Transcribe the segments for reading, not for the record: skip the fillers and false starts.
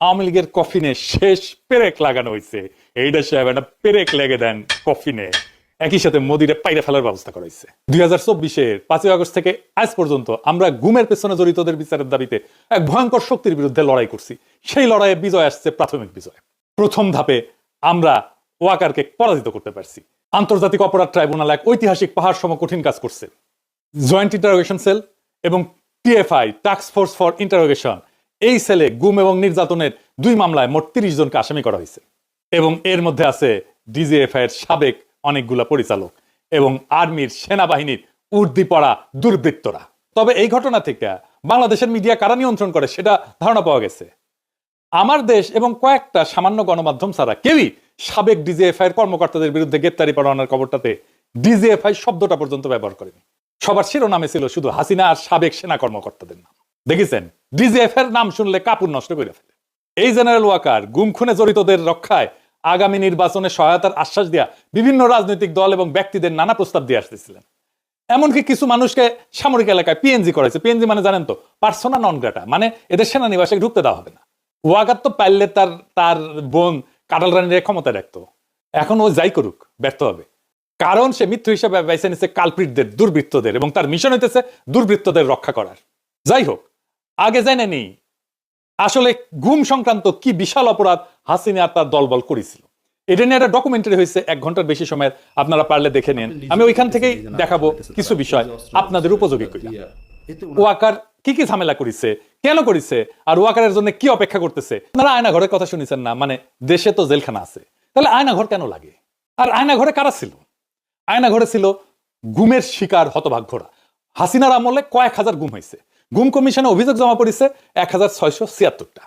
আওয়ামী লীগের কফিনে শেষ পেরেক লাগানো হয়েছে। এইটা সাহেব একটা পেরেক লেগে দেন কফিনে, একই সাথে মোদিরে পাইরে ফেলার ব্যবস্থা করা হয়েছে। 2024-এর 5ই আগস্ট থেকে আজ পর্যন্ত আমরা গুমের পেছনে জড়িতদের বিচারের দাবিতে এক ভয়ঙ্কর শক্তির বিরুদ্ধে লড়াই করছি। সেই লড়াইয়ে বিজয় আসছে, প্রাথমিক বিজয়। প্রথম ধাপে আমরা ওয়াকারকে পরাজিত করতে পারছি। আন্তর্জাতিক অপরাধ ট্রাইব্যুনাল এক ঐতিহাসিক পাহাড় সম কঠিন কাজ করছে। জয়েন্ট ইন্টারোগেশন সেল এবং TFI task force for interrogation, এই সেলে গুম এবং নির্যাতনের 2 মামলায় মোট 30 জনকে আসামি করা হয়েছে এবং এর মধ্যে আছে ডিজিএফআই এর সাবেক অনেকগুলা পরিচালক এবং আর্মির, সেনাবাহিনীর উর্দি পড়া দুর্বৃত্তরা। তবে এই ঘটনা থেকে বাংলাদেশের মিডিয়া কারা নিয়ন্ত্রণ করে সেটা ধারণা পাওয়া গেছে। আমার দেশ এবং কয়েকটা সামান্য গণমাধ্যম ছাড়া কেউই সাবেক ডিজিএফআই এর কর্মকর্তাদের বিরুদ্ধে গ্রেপ্তারি পরোয়ানার খবরটাতে ডিজিএফআই শব্দটা পর্যন্ত ব্যবহার করেনি। সবার শিরোনামে ছিল শুধু হাসিনা আর সাবেক সেনা কর্মকর্তাদের নাম। দেখেছেন, ডিজিএফআই এর নাম শুনলে কাপড় নষ্ট করে ফেলে। এই জেনারেল ওয়াকার গুম খুনে জড়িতদের রক্ষায় আগামী নির্বাচনে সহায়তার আশ্বাস দেয়া বিভিন্ন রাজনৈতিক দল এবং ব্যক্তিদের নানা প্রস্তাব দিয়ে আসতেছিলেন। এমনকি কিছু মানুষকে সামরিক এলাকায় পিএনজি করেছে। পিএনজি মানে জানেন তো, পার্সোনা নন গ্রাটা, মানে এদের সেনানিবাসে ঢুকতে দেওয়া হবে না। ওয়াকার তো পারলে তার বোন কাটাল রানীর ক্ষমতায় রাখতো। এখন ও যাই করুক, ব্যর্থ হবে। কারণ সে মৃত্যু হিসেবে বেছে নিচ্ছে কালপ্রিটদের, দুর্বৃত্তদের, এবং তার মিশন হইতেছে দুর্বৃত্তদের রক্ষা করার। যাই হোক, আগে জেনে নি আসলে গুম সংক্রান্ত কি বিশাল অপরাধ হাসিনা আর তার দলবল করেছিল। এটা নিয়ে একটা ডকুমেন্টারি হয়েছে 1 ঘন্টার বেশি সময়ের, আপনারা পারলে দেখে নেন। আমি ওইখান থেকেই দেখাবো কিছু বিষয় আপনাদের উপযোগী করি। ওয়াকার কি কি ঝামেলা করেছে, কেন করেছে, আর ওয়াকারের জন্য কি অপেক্ষা করতেছে। আপনারা আয়না ঘরের কথা শুনেছেন না? মানে দেশে তো জেলখানা আছে, তাহলে আয়না ঘর কেন লাগে? আর আয়না ঘরে কারা ছিল? আয়না ঘরে ছিল গুমের শিকার হতভাগ্যরা। হাসিনার আমলে কয়েক হাজার গুম হয়েছে। গুম কমিশনে অভিযোগ জমা পড়েছে 1676টা।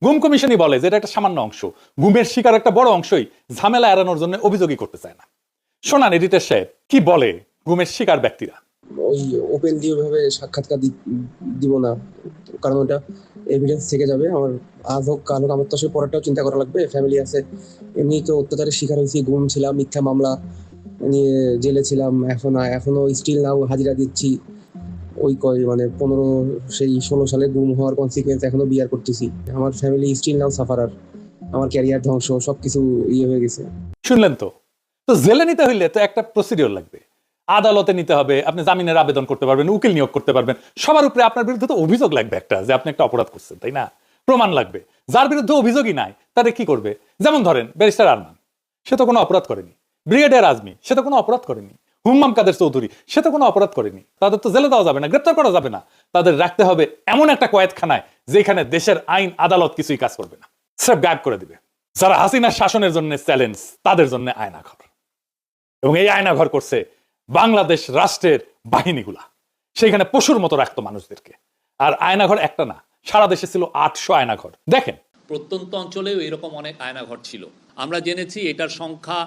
গুম কমিশনই বলে যে এটা একটা সামান্য অংশ, গুমের শিকার একটা বড় অংশই ঝামেলা এড়ানোর জন্য অভিযোগই করতে চায় না। শোনান এডিটর সাহেব কি বলে গুমের শিকার ব্যক্তিরা। ওই ওপেনলি ওইভাবে সাক্ষাৎকার দিব না, কারণ ওটা এভিডেন্স থেকে যাবে। আমার আজ হোক কাল হোক আমার তো আসলে পরেরটাও চিন্তা করা লাগবে, ফ্যামিলি আছে। এমনি তো অত্যাচারের শিকার হয়েছি, গুম ছিলাম, মিথ্যা মামলা নিয়ে জেলে ছিলাম, এখনো স্টিল নাও হাজিরা দিচ্ছি। ওই 16 সালে গুম হওয়ার কনসিকুয়েন্স এখনো বিয়ার করতেছি। আমার ফ্যামিলি স্টিল নাও সাফারার, আমার ক্যারিয়ার ধ্বংস, সবকিছু হয়ে গেছে। শুনলেন তো? তো জেলে নিতে হইলে তো একটা প্রসিডিওর লাগবে, আদালতে নিতে হবে, আপনি জামিনের আবেদন করতে পারবেন, উকিল নিয়োগ করতে পারবেন। সবার উপরে আপনার বিরুদ্ধে তো অভিযোগ লাগবে একটা, যে আপনি একটা অপরাধ করছেন, তাই না? প্রমাণ লাগবে। যার বিরুদ্ধে অভিযোগই নাই তাদের কি করবে? যেমন ধরেন ব্যারিস্টার আরমান, সে তো কোনো অপরাধ করেনি। ব্রিগেডিয়ার আজমি, সে তো কোনো অপরাধ করেনি। হুম্মাম কাদের চৌধুরী, সে তো কোনো অপরাধ করেনি। তাদের তো জেলে দেওয়া যাবে না, গ্রেপ্তার করা যাবে না। তাদের রাখতে হবে এমন একটা কয়েদখানায় যেখানে দেশের আইন আদালত কিছুই কাজ করবে না, স্রেফ গায়েব করে দিবে। যারা হাসিনার শাসনের জন্য চ্যালেঞ্জ, তাদের জন্য আয়নাঘর। এবং এই আয়নাঘর করছে বাংলাদেশ রাষ্ট্রের বাহিনীগুলা। সেখানে পশুর মতো রাখতো মানুষদেরকে। আর আয়নাঘর একটা না, সারা দেশে ছিল 800 আয়নাঘর। দেখেন, প্রত্যন্ত অঞ্চলেও এরকম অনেক আয়নাঘর ছিল। আমরা জেনেছি এটার সংখ্যা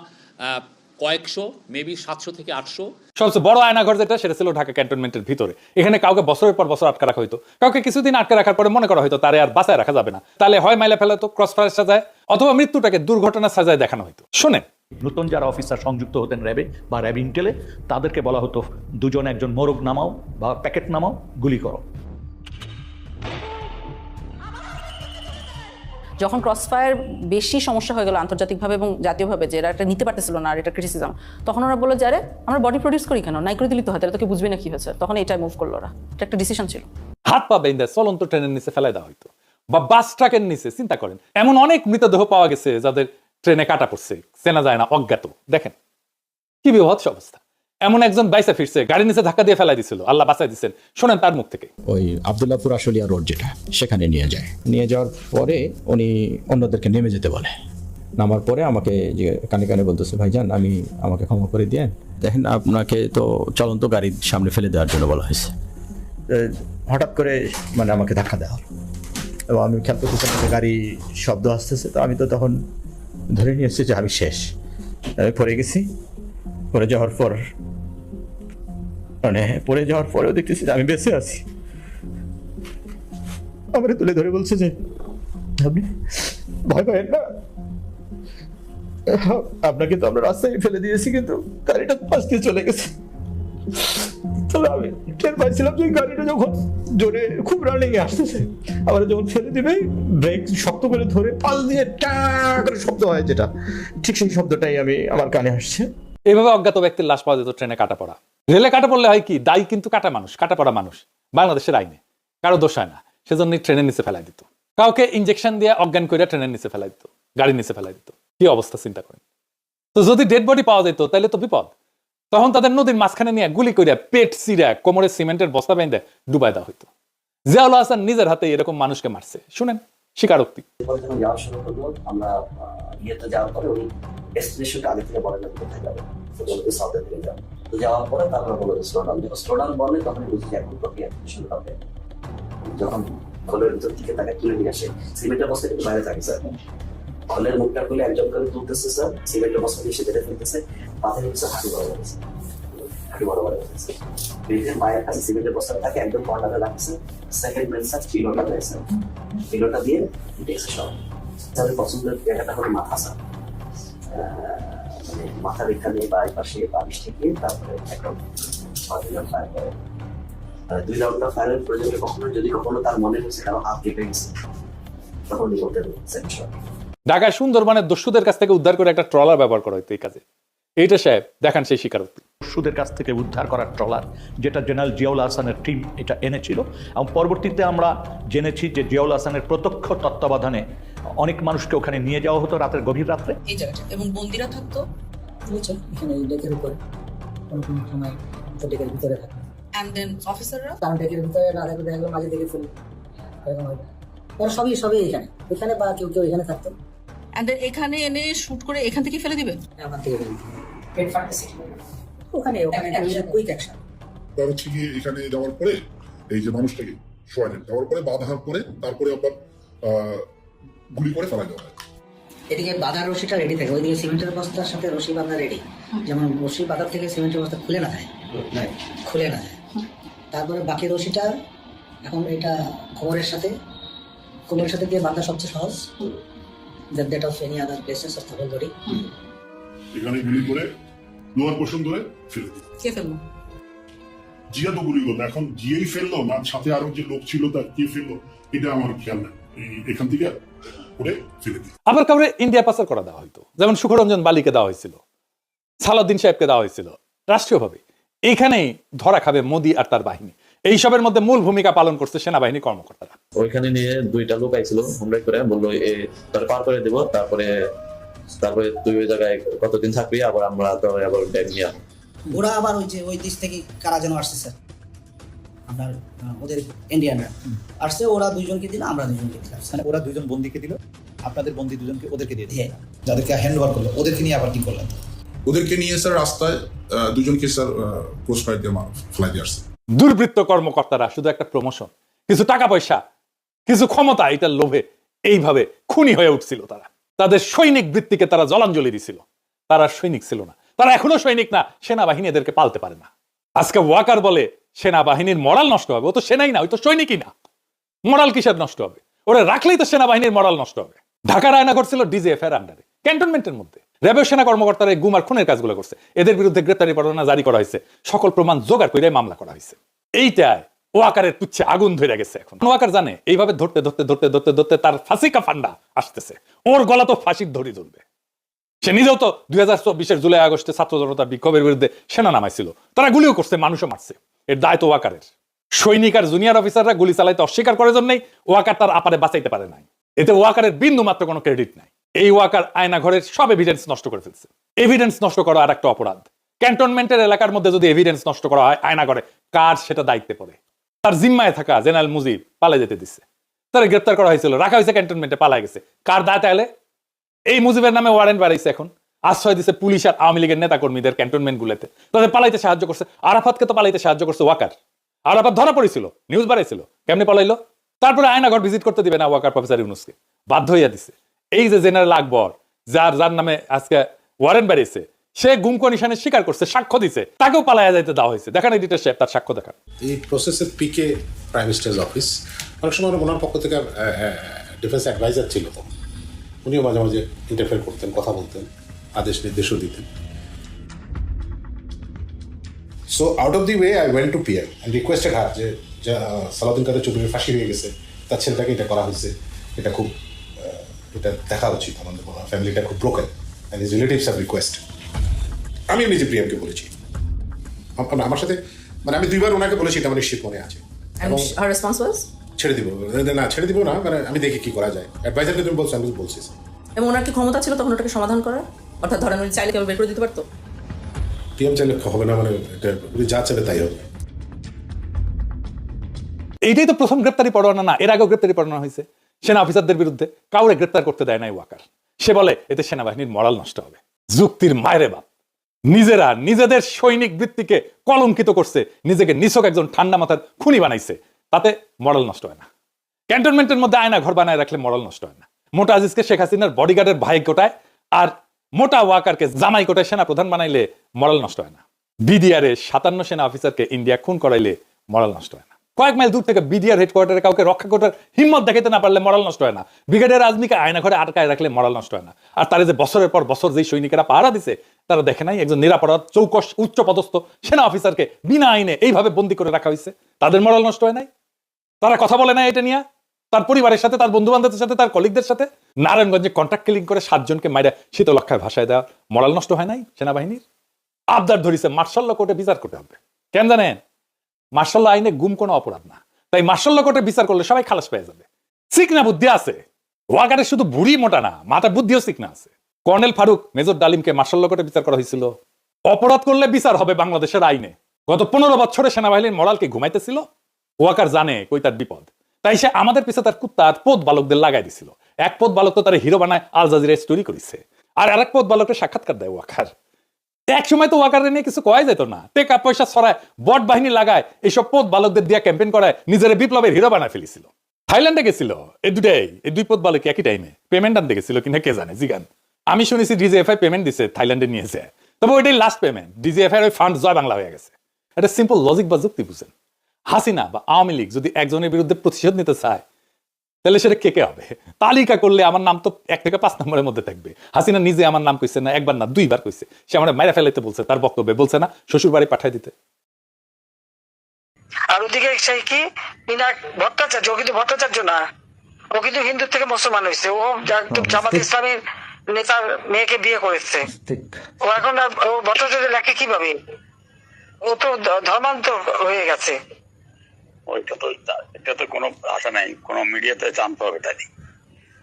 কয়েকশো, মেবি 700 থেকে 800। সবচেয়ে বড় আয়নাঘর যেটা, সেটা ছিল ঢাকা ক্যান্টনমেন্টের ভিতরে। এখানে কাউকে বছরের পর বছর আটকে রাখা হইতো, কাউকে কিছুদিন আটকে রাখার পরে মনে করা হইতো তারে আর বাঁচায় রাখা যাবে না, তাহলে হয় মাইলে ফেলা তো, ক্রস ফায়ার সাজায়, অথবা মৃত্যুটাকে দুর্ঘটনার সাজায় দেখানো হইতো। শোনেন, নতুন যারা অফিসার সংযুক্ত হতেন র্যাবে বা র্যাব ইন্টেলে, তাদেরকে বলা হতো দুজন একজন মোরগ নামাও বা প্যাকেট নামাও, গুলি করো। যখন ক্রসফায়ার বেশি সমস্যা হয়ে গেল আন্তর্জাতিকভাবে এবং জাতীয়ভাবে, যে এরা এটা নিতে পারতেছিল না আর এটা ক্রিটিসিজম, তখন ওরা বললো যে আরে আমরা বডি প্রডিউস করি কেন, নাই করে দিলি তো হয়, তাহলে তোকে বুঝবি না কি হয়েছে। তখন এটাই মুভ করলো ওরা, এটা একটা ডিসিশন ছিল। হাত পা বেঁধে চলন্ত ট্রেনের নিচে ফেলাই দেওয়া হইতো, বা বাস ট্রাকের নিচে। চিন্তা করেন, এমন অনেক মৃতদেহ পাওয়া গেছে যাদের ট্রেনে কাটা পড়ছে, চেনা যায় না, অজ্ঞাত। দেখেন কি বিভৎস অবস্থা। এমন একজন বাইসে ফিরছে, গাড়ির নিচে ধাক্কা দিয়ে ফেলাই দিছিল, আল্লাহ বাঁচাই দিচ্ছেন। শোনেন তার মুখ থেকে। ওই আবদুল্লাহপুর আশুলিয়া রোড যেটা, সেখানে নিয়ে যায়। নিয়ে যাওয়ার পরে উনি অন্যদেরকে নেমে যেতে বলে। নামার পরে আমাকে যে কানে কানে বলতেছে, ভাইজান আমাকে ক্ষমা করে দিয়ে দেখেন, আপনাকে তো চলন্ত গাড়ির সামনে ফেলে দেওয়ার জন্য বলা হয়েছে। হঠাৎ করে আমাকে ধাক্কা দেওয়া হলো এবং আমি খেয়াল করতেছি গাড়ি শব্দ আসতেছে। তো আমি তো তখন ধরে নিয়ে এসেছি যে আমি শেষ, আমি পড়ে গেছি। পড়ে যাওয়ার পরেও দেখতেছি যে আমি বেঁচে আছি। আমার তুলে ধরে বলছে যে আপনি ভয় পাবেন না, আপনাকে তো আমরা রাস্তায় ফেলে দিয়েছি, কিন্তু গাড়িটা পাশ দিয়ে চলে গেছে। তাহলে আমি টের পাইছিলাম যে গাড়িটা যখন জোরে খুব রানিং এ আসতেছে, আবার যখন ফেলে দিবে ব্রেক শক্ত করে ধরে পাল দিয়ে টা করে শব্দ হয় যেটা, ঠিক সেই শব্দটাই আমার কানে আসছে। এইভাবে অজ্ঞাত ব্যক্তির লাশ পাওয়া যেত ট্রেনে কাটা পড়া। রেলে কাটা পড়লে হয় কি, দায়ী কিন্তু কাটা মানুষ, কাটা পড়া মানুষ, বাংলাদেশের আইনে কারো দোষ হয় না, সেজন্যই ট্রেনের নিচে ফেলাই দিত। কাউকে ইনজেকশন দিয়ে অজ্ঞান করে ট্রেনের নিচে ফেলাই দিত, গাড়ির নিচে ফেলাই দিত। কি অবস্থা চিন্তা করেন। তো যদি ডেড বডি পাওয়া যেত তাহলে তো বিপদ। তখন তাদের নদীর মাঝখানে নিয়ে গুলি করিয়া পেট চিরা কোমরে সিমেন্টের বস্তা বেঁধে ডুবাই দেওয়া হইতো। জিয়াউল হাসান নিজের হাতে এরকম মানুষকে মারছে, শুনেন স্বীকারোক্তি। যাওয়া শুরু করবো আমরা ইয়েতে যাওয়ার পরে ওই ডেস্টিনেশনটা আগে থেকে বলে যাবে কোথায় যাবো, সাউথের দিকে যাবো। তো যাওয়ার পরে তারপরে বললো স্লোডাউন, যখন স্লোডাউন বলে তখন বুঝি যে এখন প্রক্রিয়া শুরু হবে। যখন খোলের ভিতর থেকে তাকে তুলে নিয়ে আসে, সিমেন্টের বস্তা কিন্তু বাইরে থাকে স্যার, খোলের মুখটা খুলে একজন করে তুলতেছে স্যার, সিমেন্টের বস্তা দিয়ে সে বেড়ে ফেলতেছে, পাথরের হচ্ছে হাঁটু বড় গেছে, হাঁটু বড় গেছে। মায়ের কাছে সিমেন্টের বস্তা থাকে, একদম কর্নারে রাখছে, সেকেন্ড মেন স্যার পিলোটা রয়েছে, পিলোটা দিয়ে দেখছে সব। তাদের পছন্দের জায়গাটা হলো মাথা স্যার, মানে মাথার এখানে বা এই পাশে বালিশ থেকে তারপরে একদম 6 রাউন্ড ফায়ার করে। 2 রাউন্ডটা ফায়ারের প্রয়োজনে যদি কখনো তার মনে হচ্ছে কারো হাত কেটে গেছে, তখন উনি করতে পারছেন। ঢাকায় সুন্দরবনের দস্যুদের কাছ থেকে উদ্ধার করে একটা ট্রলার ব্যবহার করা হতো এই কাজে। এইটা সাহেব দেখান সেই স্বীকারোক্তি। দস্যুদের কাছ থেকে উদ্ধার করার ট্রলার, যেটা জেনারেল জিয়াউল হাসানের টিম এটা এনেছিল, এবং পরবর্তীতে আমরা জেনেছি যে জিয়াউল হাসানের প্রত্যক্ষ তত্ত্বাবধানে অনেক মানুষকে ওখানে নিয়ে যাওয়া হতো রাতের গভীর রাত্রে। এই জায়গাটা এবং বন্দিরা থাকতো বুঝছেন এখানে এই ডেকের উপরে, কোনো কোনো সময় তো ডেকের ভিতরে থাকে, অ্যান্ড দেন অফিসাররা কারণ ডেকের ভিতরে না থাকলে দেখা গেলো মাঝে ডেকে ফেলে এরকম হবে। ওরা সবই এখানে বা কেউ এখানে থাকতো, অ্যান্ড এখানে এনে শুট করে এখান থেকে ফেলে দিবে। ওখান থেকে পেট ফাটতেছে ওখানে কুইক অ্যাকশন। তার হচ্ছে কি এখানে যাওয়ার পরে এই যে মানুষটাকে শোয়ালেন, যাওয়ার পরে বাঁধার পরে তারপরে আপনার গুলি করে ফেলা দেওয়া হয়। এদিকে বাঁধার রশিটা রেডি থাকে, ওইদিকে সিমেন্টের বস্তার সাথে রশি বাঁধা রেডি, যেমন রশি বাঁধার থেকে সিমেন্টের বস্তা খুলে না যায়। তারপরে বাকি রশিটা এখন এটা কোমরের সাথে দিয়ে বাঁধা সবচেয়ে সহজ, that of any other places of the whole body. এখানে গুলি করে লোয়ার পোর্শন ধরে ফেলে দিই। কে ফেললো? জিয়া তো গুলি করলো, এখন জিয়াই ফেললো না সাথে আরো যে লোক ছিল তার কে ফেললো এটা আমার খেয়াল নাই, এখান থেকে করে ফেলে দিই। আবার কাউরে ইন্ডিয়া পাচার করা দেওয়া হইতো, যেমন সুখরঞ্জন বালিকে দেওয়া হয়েছিল, সালাউদ্দিন সাহেবকে দেওয়া হয়েছিল রাষ্ট্রীয়ভাবে। এইখানেই ধরা খাবে মোদি আর তার বাহিনী। এইসবের মধ্যে মূল ভূমিকা পালন করছে সেনাবাহিনী কর্মকর্তারা। ওইখানে নিয়ে 2টা লোক আইছিল, হুমড়াই করে বললো তোর পার করে দেবো, তারপরে তুই ওই জায়গায় কতদিন থাকবি, আবার আমরা তো আবার ব্যাগ নিয়ে আসবো। ওরা আবার ওই দেশ থেকে কারা যেন আসছে স্যার, আপনার ওদের ইন্ডিয়ানরা আসছে, ওরা 2জনকে দিল, আমরা 2জনকে দিলাম। মানে ওরা 2জন বন্দীকে দিল, আপনাদের বন্দী 2জনকে ওদেরকে দিয়ে দিল, যাদেরকে হ্যান্ড ওভার করলো ওদেরকে নিয়ে আবার কি করলেন? ওদেরকে নিয়ে স্যার রাস্তায় 2জনকে স্যার ক্রস ফায়ার দিয়ে ফেলাই দিয়ে আসছে। দুর্বৃত্ত কর্মকর্তারা শুধু একটা প্রমোশন, কিছু টাকা পয়সা, কিছু ক্ষমতা, এটার লোভে এইভাবে খুনি হয়ে উঠছিল তারা। তাদের সৈনিক বৃত্তিকে তারা জলাঞ্জলি দিছিল। তারা সৈনিক ছিল না, তারা এখনো সৈনিক না, সেনাবাহিনী এদেরকে পালতে পারে না। আজকে ওয়াকার বলে সেনাবাহিনীর মরাল নষ্ট হবে, ও তো সেনাই না, ওই তো সৈনিকই না, মরাল কিসের নষ্ট হবে? ওরা রাখলেই তো সেনাবাহিনীর মরাল নষ্ট হবে। ঢাকার আয়না ঘটছিল ডিজিএফ এর আন্ডারে, ক্যান্টনমেন্টের মধ্যে। র্যাবের সেনা কর্মকর্তারা গুম আর খুনের কাজগুলো করছে, এদের বিরুদ্ধে গ্রেপ্তারি পরোয়ানা জারি করা হয়েছে, সকল প্রমাণ জোগাড় করে মামলা করা হয়েছে। এইটাই ওয়াকারের পুচ্ছে আগুন ধরে গেছে। এখন ওয়াকার জানে এইভাবে ধরতে ধরতে ধরতে ধরতে ধরতে তার ফাঁসি কাফান্ডা আসতেছে, ওর গলা তো ফাঁসির ধরি ধরবে। সে নিজেও তো 2024 জুলাই আগস্টে ছাত্র জনতার বিক্ষোভের বিরুদ্ধে সেনা নামাইছিল, তারা গুলিও করছে, মানুষও মারছে। এর দায় তো ওয়াকারের। সৈনিক আর জুনিয়র অফিসাররা গুলি চালাইতে অস্বীকার করার জন্যই ওয়াকার তার আপারে বাঁচাইতে পারে নাই। এতে ওয়াকারের বিন্দু মাত্র কোনো ক্রেডিট নাই। এই ওয়াকার আয়না ঘরের সব এভিডেন্স নষ্ট করে ফেলছে। এভিডেন্স নষ্ট করা আর একটা অপরাধ। ক্যান্টনমেন্টের এলাকার মধ্যে যদি এভিডেন্স নষ্ট করা হয় আয়না ঘরে, কার সেটা দায়িত্বে পড়ে? তার জিম্মায় থাকা জেনারেল মুজিব পালাই যেতে দিচ্ছে, তারা গ্রেপ্তার করা হয়েছিল, রাখা হয়েছে ক্যান্টনমেন্টে, পালাই গেছে, কার দায়? তাহলে এই মুজিবের নামে ওয়ারেন্ট বাড়াইছে, এখন আশ্রয় দিচ্ছে পুলিশ আর আওয়ামী লীগের নেতা কর্মীদের ক্যান্টনমেন্ট গুলোতে, তাদের পালাইতে সাহায্য করছে। আরাফাতকে তো পালাইতে সাহায্য করছে ওয়াকার। আরাফাত ধরা পড়েছিল, নিউজ বাড়াইছিল, কেমনি পালাইলো? তারপরে আয়নাঘর ভিজিট করতে দিবে না ওয়াকার প্রফেসর ইউনুসকে, বাধ্য হইয়া দিছে। এই যে জেনারেল আকবর, যার নামে আজকে ওয়ারেন্ট বাড়িয়েছে, সে গুম কমিশনের স্বীকার করছে, সাক্ষ্য দিছে, তাকেও পালাইয়া যাইতে দেওয়া হয়েছে। দেখেন এডিটর সাহেব তার সাক্ষ্য দেখান। এই প্রসেসের পিকে প্রাইম মিনিস্টার্স অফিস, অনেক সময় ওনার পক্ষ থেকে ডিফেন্স অ্যাডভাইজার ছিল, তো উনিও মাঝে মাঝে ইন্টারফেয়ার করতেন, কথা বলতেন, আদেশ নির্দেশও দিতেন। So out of the way I went to PM and requested হার যে সালাউদ্দিন কাদের চৌধুরীর ফাঁসি হয়ে গেছে, তার ছেলেটাকে এটা করা হয়েছে, এটা খুব এটা দেখা উচিত, আমাদের ফ্যামিলিটা খুব broken and his relatives have request. আমি নিজে পিএমকে বলেছি, আমার সাথে মানে আমি 2 বার ওনাকে বলেছি, এটা আমার নিশ্চিত মনে আছে। এবং her response was? ছেড়ে দিব না, ছেড়ে দিব না, মানে আমি দেখি কি করা যায়। অ্যাডভাইজারকে তুমি বলছো, আমি বলছি। এবং ওনার কি ক্ষমতা ছিল তখন ওটাকে সমাধান করার? অর্থাৎ ধরেন উনি চাইলে কেউ বের করে দিতে পারতো? পিএম চাইলে হবে না, মানে এটা উনি যা চাইবে তাই হবে। এইটাই তো প্রথম গ্রেপ্তারি পরোয়ানা না, এর আগেও গ্রেপ্তারি পরোয়ানা হয়েছে সেনা অফিসারদের বিরুদ্ধে, কাউরে গ্রেপ্তার করতে দেয় নাই ওয়াকার। সে বলে এতে সেনাবাহিনীর মরাল নষ্ট হবে। যুক্তির মায়েরে বাপ, নিজেরা নিজেদের সৈনিক বৃত্তিকে কলঙ্কিত করছে, নিজেকে নিছক একজন ঠান্ডা মাথার খুনি বানাইছে, তাতে মরাল নষ্ট হয় না। ক্যান্টনমেন্টের মধ্যে আয়না ঘর বানায় রাখলে মরাল নষ্ট হয় না। মোটা আজিজকে শেখ হাসিনার বডিগার্ডের ভাই কোটায় আর মোটা ওয়াকারকে জামাই কোটায় সেনা প্রধান বানাইলে মরাল নষ্ট হয় না। বিডিআর 57 সেনা অফিসারকে ইন্ডিয়া খুন করাইলে মরাল নষ্ট হয় না। কয়েক মাইল দূর থেকে বিডিআর হেডকোয়ার্টারে কাউকে রক্ষা করার হিম্মত দেখাতে না পারলে মরাল নষ্ট হয় না। ব্রিগেডিয়ার আজমিকে আয়না ঘরে আটকায় রাখলে মরাল নষ্ট হয় না। আর তারা যে বছরের পর বছর যেই সৈনিকেরা পাহারা দিছে, তারা দেখে নাই একজন নিরাপরাধ চৌকস উচ্চ পদস্থ সেনা অফিসারকে বিনা আইনে এইভাবে বন্দী করে রাখা হয়েছে, তাদের মরাল নষ্ট হয় নাই? তারা কথা বলে না এটা নিয়ে তার পরিবারের সাথে, তার বন্ধু বান্ধবের সাথে, তার কলিগদের সাথে? নারায়ণগঞ্জে কন্ট্রাক্ট কিলিং করে 7 জনকে মাইরা শীতলক্ষায় ভাসায় দেওয়া মরাল নষ্ট হয় নাই সেনাবাহিনীর? আবদার ধরিছে মার্শাল ল কোর্টে বিচার করতে হবে। কেন জানেন? মার্শাল ল আইনে গুম কোনো অপরাধ না, তাই মার্শাল ল কোর্টে বিচার করলে সবাই খালাস পেয়ে যাবে। চিকনা বুদ্ধি আছে ওয়াকারের, শুধু বুড়ি মোটা না, মাথার বুদ্ধিও চিকনা আছে। কর্নেল ফারুক, মেজর ডালিমকে মার্শাল ল কোর্টে বিচার করা হয়েছিল। অপরাধ করলে বিচার হবে বাংলাদেশের আইনে। গত 15 বছরে সেনাবাহিনীর মরালকে ঘুমাইতেছিল। ওয়াকার জানে কই তার বিপদ, তাই সে আমাদের পিছে তার কুত্তা আর পোত বালকদের লাগাই দিছিল। এক পোত বালক তো তার হিরো বানায় আল জাজিরায় স্টোরি করেছে, আর আরেক পোত বালকের সাক্ষাৎকার দেয় ওয়াকার। এক সময় তো ওয়াকারের নিয়ে কিছু কয়া যেত না, টেকা পয়সা ছড়ায়, বট বাহিনী লাগায়, এইসব পোত বালকদের দিয়ে ক্যাম্পেইন করায়, নিজের বিপ্লবের হিরো বানায় ফেলেছিল। থাইল্যান্ডে গেছিল এই 2 পোত বালক একই টাইমে। পেমেন্ট আনতে গেছিল কিনা কে জানে, জিগান। আমি শুনেছি ডিজিএফআই পেমেন্ট দিছে, থাইল্যান্ডে নিয়েছে, তবে ওইটাই লাস্ট পেমেন্ট। ডিজিএফআই ওই ফান্ড জয় বাংলা হয়ে গেছে। এটা সিম্পল লজিক বা যুক্তি বুঝেন। হাসিনা বা আওয়ামী লীগ যদি একজনের বিরুদ্ধে প্রতিশোধ নিতে চায়, তাহলে সেটা কে কে হবে? তালিকা করলে আমার নাম তো 1 থেকে 5 নম্বরের মধ্যে থাকবে। হাসিনা নিজে আমার নাম কইছে না, একবার না 2 বার কইছে। সে আমার মাইরা ফেলাইতে বলছে, তার বক্তব্যে বলছে না শ্বশুর বাড়ি পাঠাই দিতে। আর ওদিকে সেই কি পিনাক ভট্টাচার্য, ও কিন্তু ভট্টাচার্য না, ও কিন্তু হিন্দু থেকে মুসলমান হয়েছে। ও জামাত ইসলামের নেতার মেয়েকে বিয়ে করেছে। ও এখন ও ভট্টাচার্য লেখে কিভাবে? ও তো ধর্মান্তর হয়ে গেছে। এটা তো কোনো আশা নাই, কোনো মিডিয়াতে জানতে হবে তাই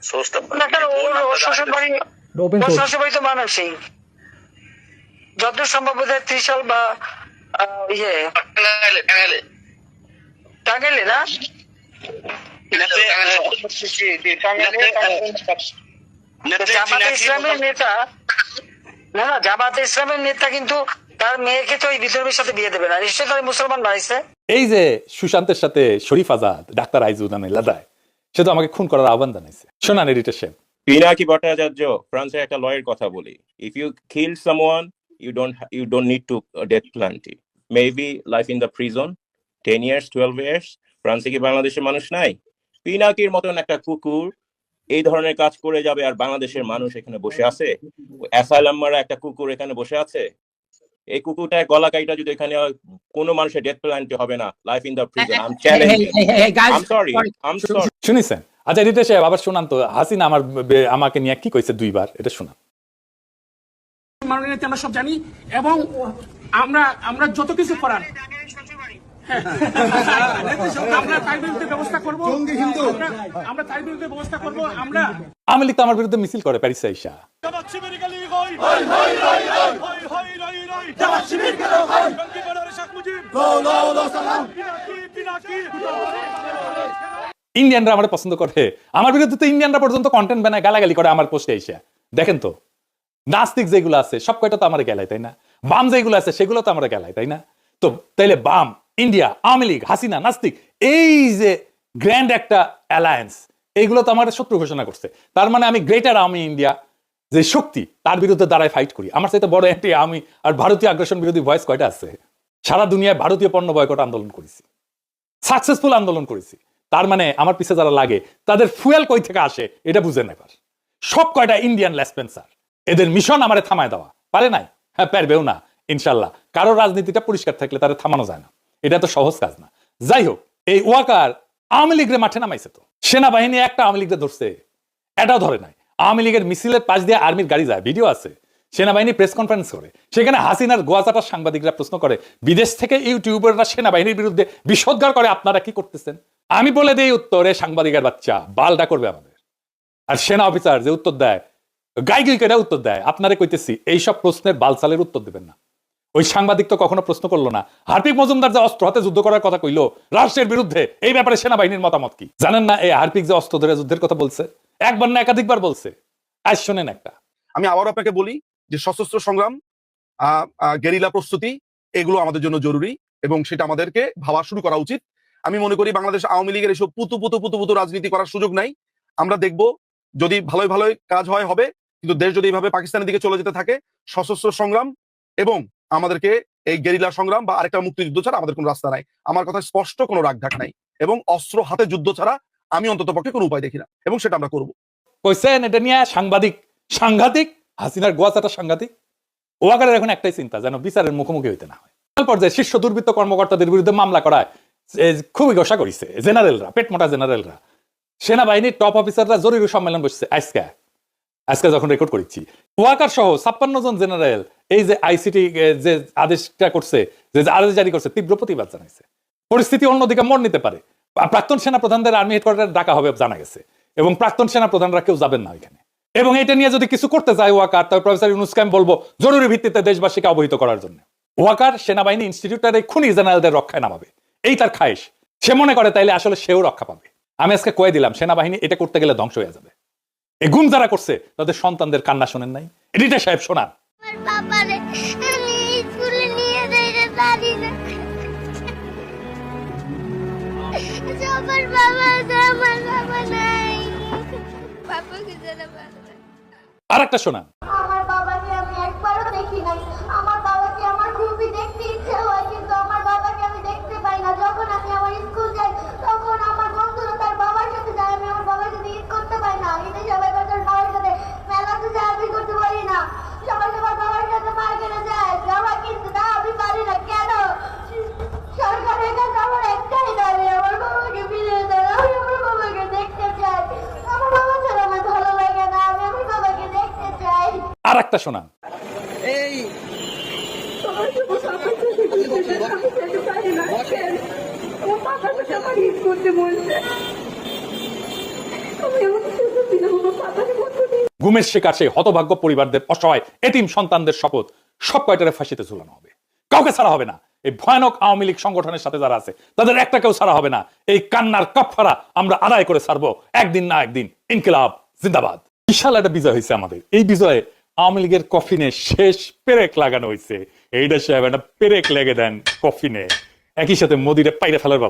সোর্সটা না। কেন ওর শ্বশুর বাড়ি তো মানুষই যতদূর সম্ভব বোধহয় ত্রিশাল বা টাঙ্গাইলে না, জামাতে ইসলামের নেতা না, জামাতে ইসলামের নেতা কিন্তু তার মেয়েকে তো এই বিধর্মীর সাথে বিয়ে দেবে না, নিশ্চয়ই তার মুসলমান বাড়িছে। এই যে সুশান্তের সাথে শরীফ আজাদ, ডাক্তার আইজুদ্দান লাদায়, সে তো আমাকে খুন করার আহ্বান জানাইছে। শোনান এডিটর সাহেব। পিনাকি ভট্টাচার্য ফ্রান্সের একটা লয়ের কথা বলি, if you kill someone you don't need to death penalty, maybe life in the prison 10 years 12 years। ফ্রান্সে কি বাংলাদেশের মানুষ নাই? পিনাকির মতন একটা কুকুর এই ধরনের কাজ করে যাবে আর বাংলাদেশের মানুষ এখানে বসে আছে? অ্যাসাইলাম মারা একটা কুকুর এখানে বসে আছে। এই কুকুরটার গলা কাইটা যদি এখানে কোনো মানুষের ডেথ পেনাল্টি হবে না, life in the prison. I am challenging. I'm sorry। শুনিছেন? আচ্ছা এডিটর সাহেব আবার শোনান তো, হাসিনা আমাকে নিয়ে কি কইছে 2 বার, এটা শোনান। মাননীয় আমরা সব জানি এবং আমরা যত কিছু করার আমরা তার বিরুদ্ধে ব্যবস্থা করবো। আমরা তার বিরুদ্ধে ব্যবস্থা করবো। আমরা আওয়ামী লীগ তো আমার বিরুদ্ধে মিছিল করে প্যারিসে আইসা। ইন্ডিয়ানরা আমার পছন্দ করে, আমার বিরুদ্ধে তো ইন্ডিয়ানরা পর্যন্ত কন্টেন্ট বানায় গালাগালি করে আমার পোস্টে আইসা। দেখেন তো, নাস্তিক যেগুলো আছে সব কয়টা তো আমার গেলায়, তাই না? বাম যেগুলো আছে সেগুলো তো আমার গেলায়, তাই না? তো তাইলে বাম, ইন্ডিয়া, আওয়ামী লীগ, হাসিনা, নাস্তিক, এই যে গ্র্যান্ড একটা অ্যালায়েন্স, এইগুলো তো আমার শত্রু ঘোষণা করছে। তার মানে আমি গ্রেটার আওয়ামী ইন্ডিয়া যে শক্তি, তার বিরুদ্ধে দাঁড়ায় ফাইট করি। আমার সাথে বড় অ্যান্টি আওয়ামী আর ভারতীয় আগ্রাসন বিরোধী ভয়েস কয়টা আছে? সারা দুনিয়ায় ভারতীয় পণ্য বয়কট আন্দোলন করেছি, সাকসেসফুল আন্দোলন করেছি। তার মানে আমার পিছে যারা লাগে তাদের ফুয়েল কই থেকে আসে এটা বুঝেন এবার। সব কয়টা ইন্ডিয়ান লেসপেন্সার, এদের মিশন আমারে থামায় দেওয়া, পারে নাই? হ্যাঁ পারবেও না। ইনশাল্লাহ। কারো রাজনীতিটা পরিষ্কার থাকলে তারা থামানো যায় না, এটা তো সহজ কাজ না। যাই হোক, এই ওয়াকার আওয়ামী লীগের মাঠে নামাইছে তো, সেনাবাহিনী একটা আওয়ামী লীগকে ধরছে, এটাও ধরে নাই। আওয়ামী লীগের মিছিলের পাশ দিয়ে আর্মির গাড়ি যায়, ভিডিও আছে। সেনাবাহিনী প্রেস কনফারেন্স করে, সেখানে হাসিনার গোয়াজাটার সাংবাদিকরা প্রশ্ন করে, বিদেশ থেকে ইউটিউবাররা সেনাবাহিনীর বিরুদ্ধে বিষোদ্গার করে, আপনারা কি করতেছেন? আমি বলে দিই উত্তরে, সাংবাদিকের বাচ্চা বালটা করবে আমাদের। আর সেনা অফিসার যে উত্তর দেয়, গাইগুইকেরা উত্তর দেয়, আপনারা কইতেছি এইসব প্রশ্নের বালসালের উত্তর দেবেন না। ওই সাংবাদিক তো কখনো প্রশ্ন করলো না, হার্পিক মজুমদার যে অস্ত্র হাতে যুদ্ধ করার কথা কইলো রাষ্ট্রের বিরুদ্ধে, এই ব্যাপারে সেনাবাহিনীর মতামত কি জানেন না? এই হার্পিক যে অস্ত্র ধরে যুদ্ধের কথা বলছে, একবার না একাধিকবার বলছে। আজ শোনেন একটা। আমি আবার আপনাকে বলি যে সশস্ত্র সংগ্রাম, গেরিলা প্রস্তুতি, এগুলো আমাদের জন্য জরুরি এবং সেটা আমাদেরকে ভাবা শুরু করা উচিত। আমি মনে করি বাংলাদেশ আওয়ামী লীগের এসব পুতু রাজনীতি করার সুযোগ নাই। আমরা দেখব যদি ভালোই কাজ হয় হবে, কিন্তু দেশ যদি এইভাবে পাকিস্তানের দিকে চলে যেতে থাকে, সশস্ত্র সংগ্রাম এবং আমাদেরকে এই গেরিলা সংগ্রাম বা আরেকটা মুক্তিযুদ্ধ ছাড়া আমাদের কোনো রাস্তা নাই। আমার কথা স্পষ্ট, কোনো রাগঢাক নাই, এবং অস্ত্র হাতে যুদ্ধ ছাড়া আমি অন্তত পক্ষে কোনো উপায় দেখি না, এবং সেটা আমরা করবো। কইছেন এটা নিয়ে সাংঘাতিক হাসিনার গোয়াচাটা সাংঘাতিক। ওয়াকারের এখন একটাই চিন্তা, যেন বিচারের মুখোমুখি হইতে না হয়। পর্যায়ে শীর্ষ দুর্বৃত্ত কর্মকর্তাদের বিরুদ্ধে মামলা করায় খুবই ঘোষা করেছে জেনারেলরা, পেটমোটা জেনারেলরা। সেনাবাহিনীর টপ অফিসাররা জরুরি সম্মেলন বসছে আজকে যখন রেকর্ড করেছি। ওয়াকার সহ 56 জন জেনারেল এই যে আইসিটি যে আদেশটা করছে, যে আদেশ জারি করছে, তীব্র প্রতিবাদ জানাইছে। পরিস্থিতি অন্যদিকে মোড় নিতে পারে। প্রাক্তন সেনা প্রধানদের আর্মি হেডকোয়ার্টারে ডাকা হবে জানা গেছে, এবং প্রাক্তন সেনা প্রধানরা কেউ যাবেন না ওইখানে। এবং এটা নিয়ে যদি কিছু করতে যায় ওয়াকার, তবে প্রফেসর ইউনূসকে আমি বলবো জরুরি ভিত্তিতে দেশবাসীকে অবহিত করার জন্য। ওয়াকার সেনাবাহিনী ইনস্টিটিউটের এই খুনি জেনারেলদের রক্ষায় নামাবে, এই তার খায়েশ। সে মনে করে তাইলে আসলে সেও রক্ষা পাবে। আমি আজকে কয়ে দিলাম, সেনাবাহিনী এটা করতে গেলে ধ্বংস হয়ে যাবে। এই গুম যারা করছে তাদের সন্তানদের কান্না শোনেন নাই? এডিটর সাহেব শোনান। আর একটা শোনান। আমার বাবাকে আমি একবারও দেখি নাই। আমার বাবাকে আমার খুবই দেখতে ইচ্ছে হয়, কিন্তু আমার বাবাকে আমি দেখতে পাই না। যখন আমি আমার স্কুল যাই, তখন আমার বন্ধুরা তার বাবার সাথে যায়, আমি আমার বাবার সাথে ঈদ করতে পাই না। ঈদে সবাই তার বাবার সাথে মেলাতে যায়, আমি করতে পারি না। সবাই সবার বাবার সাথে মার্কেটে যায়, জামা কিনতে, তা আমি পারি না। কেন? সরকারের কাছে আমার একটাই দাবি, আমার বাবাকে ফিরিয়ে দেন। আমি আমার বাবাকে দেখতে চাই। আমার বাবা ছাড়া আমার ভালো লাগে না, আমি আমার বাবাকে দেখতে চাই। আর একটা শোনান। এই গুমের শিকার সেই হতভাগ্য পরিবারদের অসহায় এতিম সন্তানদের শপথ, সব কয়টারে ফাঁসিতে ঝুলানো হবে, কাউকে ছাড়া হবে না। এই ভয়ানক আওয়ামী লীগ সংগঠনের সাথে যারা আছে তাদের একটা কেউ ছাড়া হবে না। এই কান্নার কাফারা আমরা আদায় করে ছাড়বো একদিন না একদিন। ইনকিলাব জিন্দাবাদ। বিশাল একটা বিজয় হয়েছে আমাদের। এই বিজয়ে আওয়ামী লীগের কফিনে শেষ পেরেক লাগানো হয়েছে। এইটা সাহেব একটা পেরেক লেগে দেন কফিনে, একই সাথে মোদিরে পাইরে ফেলার